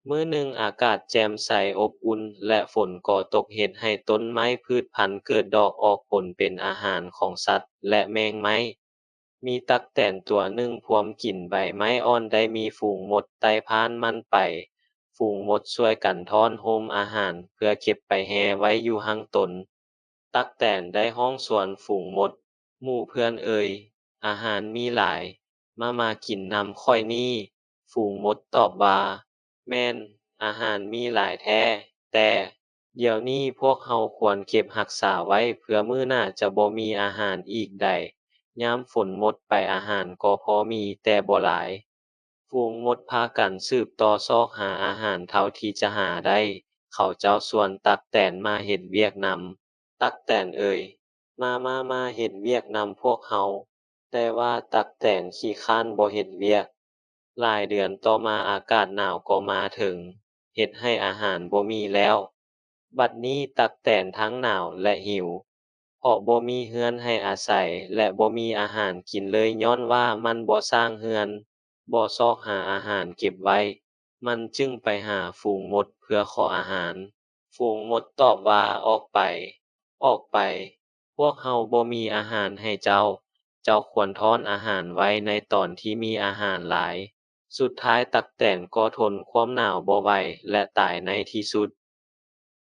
มื้อหนึ่งอากาศแจ่มใสอบอุ่นและฝนก็ตกเฮ็ดให้ต้นไม้พืชพันธุ์เกิดดอกออกผลเป็นอาหารของสัตว์และแมงไม้ มีตั๊กแตนตัวหนึ่งพวมกินใบไม้อ่อนได้มีฝูงมดไต่ผ่านมันไป ฝูงมดช่วยกันทอนโฮมอาหารเพื่อเก็บไปแห่ไว้อยู่ห่างตน ตั๊กแตนได้ร้องสวนฝูงมด หมู่เพื่อนเอ่ยอาหารมีหลาย มากินนำข้อยนี้ฝูงมดตอบว่า แม่นอาหารมีหลายแท้ แต่เดี๋ยวนี้พวกเราควรเก็บรักษาไว้เพื่อมื้อหน้าจะบ่มีอาหารอีกได้ ยามฝนหมดไปอาหารก็พอมีแต่บ่หลาย ฝูงมดพากันสืบต่อซอกหาอาหารเท่าที่จะหาได้ เขาเจ้าชวนตั๊กแตนมาเฮ็ดเวียกนำ ตั๊กแตนเอ่ยมาเฮ็ดเวียกนำพวกเรา แต่ว่าตั๊กแตนขี้คร้านบ่เฮ็ดเวียก หลายเดือนต่อมาอากาศหนาวก็มาถึง เฮ็ดให้อาหารบ่มีแล้ว บัดนี้ตั๊กแตนทั้งหนาวและหิว เพราะบ่มีเรือนให้อาศัยและบ่มีอาหารกินเลยย้อนว่ามันบ่สร้างเรือน บ่ซอกหาอาหารเก็บไว้ มันจึงไปหาฝูงมดเพื่อขออาหาร ฝูงมดตอบว่าออกไป ออกไป พวกเราบ่มีอาหารให้เจ้า เจ้าควรทอนอาหารไว้ในตอนที่มีอาหารหลาย สุดท้ายตั๊กแตนก็ทนความหนาวบ่ไหวและตายในที่สุด